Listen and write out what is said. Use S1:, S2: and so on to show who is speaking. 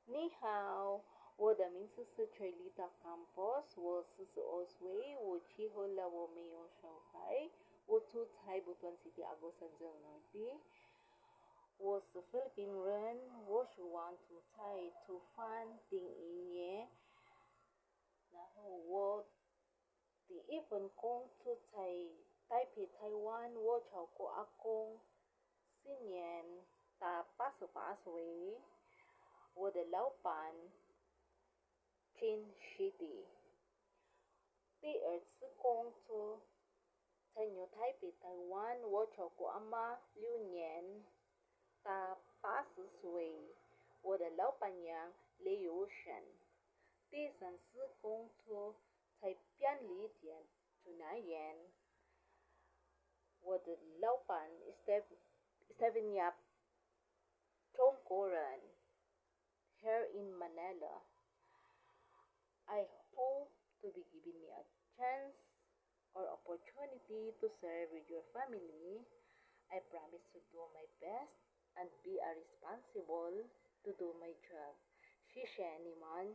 S1: 你好，我的名字是崔丽达 Campos，我42岁，我结婚了，我没有小孩，我住在不断 City Agos San Norte，我是菲律宾人，我喜欢出差吃饭订音乐，然后我第一份工作在台北台湾，我照顾阿公，今年他88岁，我的老板挺实的。第二次工作在纽台北台湾，我照顾阿妈6年，她80岁，我的老板娘李友贤。第三次工作在便利店做男人，我的老板 Steven Yap 中国人 here in Manila. I hope to be giving me a chance or opportunity to serve with your family. I promise to do my best and be a responsible to do my job. 谢谢你们。